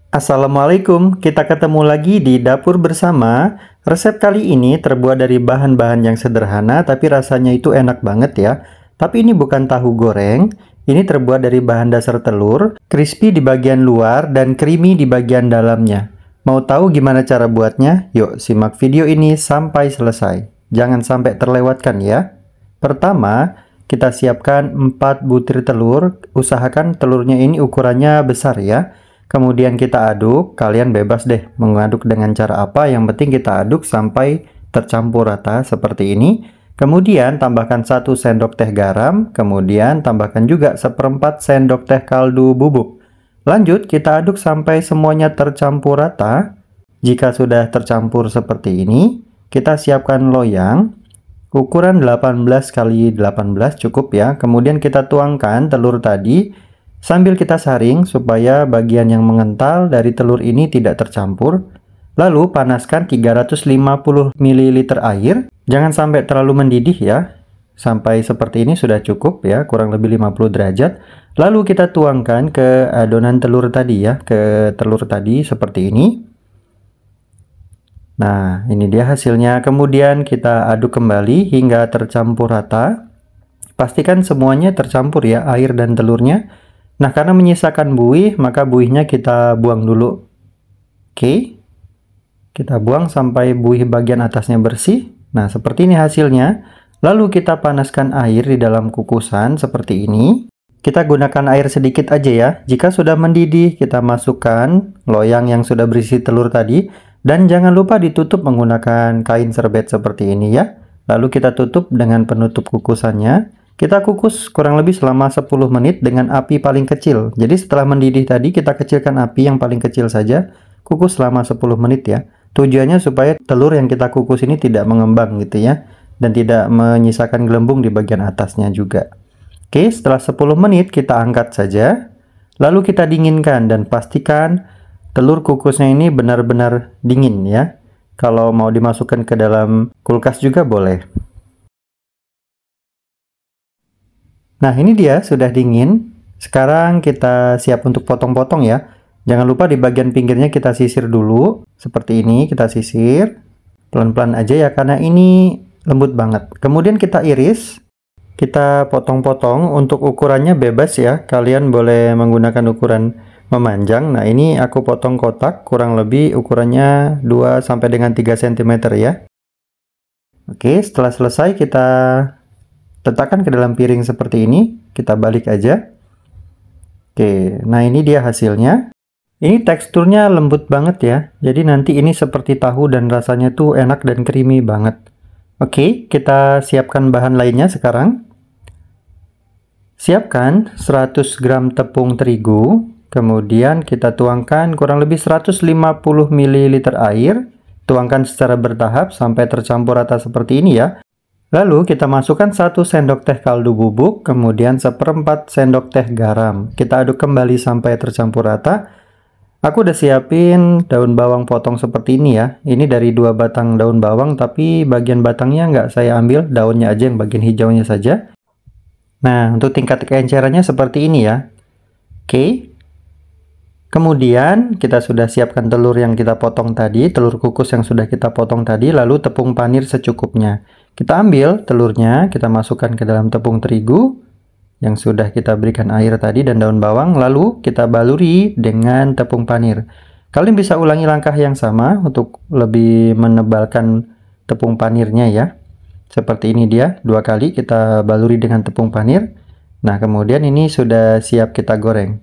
Assalamualaikum, kita ketemu lagi di dapur bersama. Resep kali ini terbuat dari bahan-bahan yang sederhana tapi rasanya itu enak banget ya. Tapi ini bukan tahu goreng, ini terbuat dari bahan dasar telur, crispy di bagian luar dan creamy di bagian dalamnya. Mau tahu gimana cara buatnya? Yuk simak video ini sampai selesai. Jangan sampai terlewatkan ya. Pertama, kita siapkan 4 butir telur, usahakan telurnya ini ukurannya besar ya. Kemudian kita aduk, kalian bebas deh mengaduk dengan cara apa, yang penting kita aduk sampai tercampur rata seperti ini. Kemudian tambahkan 1 sendok teh garam, kemudian tambahkan juga 1/4 sendok teh kaldu bubuk. Lanjut kita aduk sampai semuanya tercampur rata. Jika sudah tercampur seperti ini, kita siapkan loyang. Ukuran 18 kali 18 cukup ya. Kemudian kita tuangkan telur tadi sambil kita saring supaya bagian yang mengental dari telur ini tidak tercampur. Lalu panaskan 350 ml air. Jangan sampai terlalu mendidih ya. Sampai seperti ini sudah cukup ya, kurang lebih 50 derajat. Lalu kita tuangkan ke adonan telur tadi ya, ke telur tadi seperti ini. Nah, ini dia hasilnya. Kemudian kita aduk kembali hingga tercampur rata. Pastikan semuanya tercampur ya, air dan telurnya. Nah, karena menyisakan buih, maka buihnya kita buang dulu. Oke. Kita buang sampai buih bagian atasnya bersih. Nah, seperti ini hasilnya. Lalu kita panaskan air di dalam kukusan seperti ini. Kita gunakan air sedikit aja ya. Jika sudah mendidih, kita masukkan loyang yang sudah berisi telur tadi. Dan jangan lupa ditutup menggunakan kain serbet seperti ini ya. Lalu kita tutup dengan penutup kukusannya. Kita kukus kurang lebih selama 10 menit dengan api paling kecil. Jadi setelah mendidih tadi kita kecilkan api yang paling kecil saja. Kukus selama 10 menit ya. Tujuannya supaya telur yang kita kukus ini tidak mengembang gitu ya. Dan tidak menyisakan gelembung di bagian atasnya juga. Oke, setelah 10 menit kita angkat saja. Lalu kita dinginkan dan pastikan telur kukusnya ini benar-benar dingin ya. Kalau mau dimasukkan ke dalam kulkas juga boleh. Nah, ini dia sudah dingin. Sekarang kita siap untuk potong-potong ya. Jangan lupa di bagian pinggirnya kita sisir dulu. Seperti ini kita sisir. Pelan-pelan aja ya, karena ini lembut banget. Kemudian kita iris. Kita potong-potong. Untuk ukurannya bebas ya. Kalian boleh menggunakan ukuran memanjang. Nah, ini aku potong kotak. Kurang lebih ukurannya 2 sampai dengan 3 cm ya. Oke, setelah selesai kita letakkan ke dalam piring seperti ini. Kita balik aja. Oke, nah ini dia hasilnya. Ini teksturnya lembut banget ya. Jadi nanti ini seperti tahu dan rasanya tuh enak dan creamy banget. Oke, kita siapkan bahan lainnya sekarang. Siapkan 100 gram tepung terigu. Kemudian kita tuangkan kurang lebih 150 ml air. Tuangkan secara bertahap sampai tercampur rata seperti ini ya. Lalu kita masukkan 1 sendok teh kaldu bubuk, kemudian 1/4 sendok teh garam. Kita aduk kembali sampai tercampur rata. Aku udah siapin daun bawang potong seperti ini ya. Ini dari 2 batang daun bawang, tapi bagian batangnya nggak saya ambil, daunnya aja yang bagian hijaunya saja. Nah, untuk tingkat keencerannya seperti ini ya. Oke. Kemudian kita sudah siapkan telur yang kita potong tadi, telur kukus yang sudah kita potong tadi, lalu tepung panir secukupnya. Kita ambil telurnya, kita masukkan ke dalam tepung terigu yang sudah kita berikan air tadi dan daun bawang, lalu kita baluri dengan tepung panir. Kalian bisa ulangi langkah yang sama untuk lebih menebalkan tepung panirnya ya. Seperti ini dia, 2 kali kita baluri dengan tepung panir. Nah, kemudian ini sudah siap kita goreng.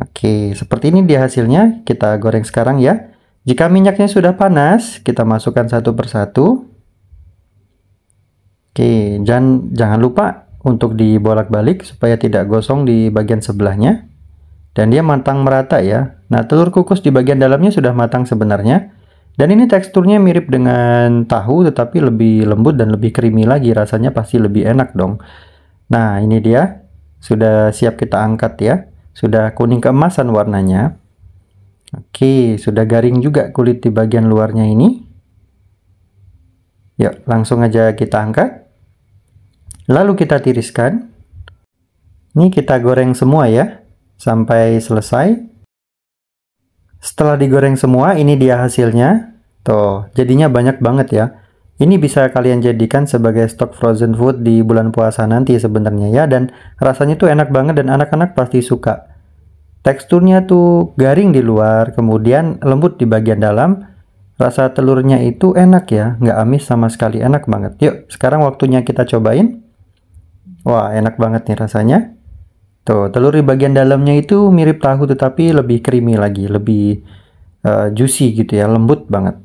Oke, seperti ini dia hasilnya. Kita goreng sekarang ya. Jika minyaknya sudah panas, kita masukkan satu persatu. Oke, jangan lupa untuk dibolak-balik supaya tidak gosong di bagian sebelahnya. Dan dia matang merata ya. Nah, telur kukus di bagian dalamnya sudah matang sebenarnya. Dan ini teksturnya mirip dengan tahu, tetapi lebih lembut dan lebih creamy lagi. Rasanya pasti lebih enak dong. Nah, ini dia. Sudah siap kita angkat ya. Sudah kuning keemasan warnanya. Oke, sudah garing juga kulit di bagian luarnya ini. Yuk, langsung aja kita angkat. Lalu kita tiriskan. Ini kita goreng semua ya, sampai selesai. Setelah digoreng semua, ini dia hasilnya. Tuh, jadinya banyak banget ya. Ini bisa kalian jadikan sebagai stok frozen food di bulan puasa nanti sebenarnya ya. Dan rasanya tuh enak banget dan anak-anak pasti suka. Teksturnya tuh garing di luar, kemudian lembut di bagian dalam. Rasa telurnya itu enak ya, nggak amis sama sekali, enak banget. Yuk, sekarang waktunya kita cobain. Wah, enak banget nih rasanya. Tuh, telur di bagian dalamnya itu mirip tahu tetapi lebih creamy lagi, lebih juicy gitu ya, lembut banget.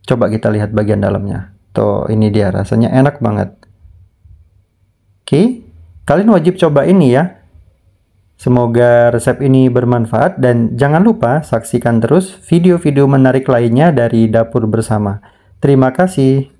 Coba kita lihat bagian dalamnya. Tuh, ini dia rasanya enak banget. Oke, kalian wajib coba ini ya. Semoga resep ini bermanfaat dan jangan lupa saksikan terus video-video menarik lainnya dari Dapur Bersama. Terima kasih.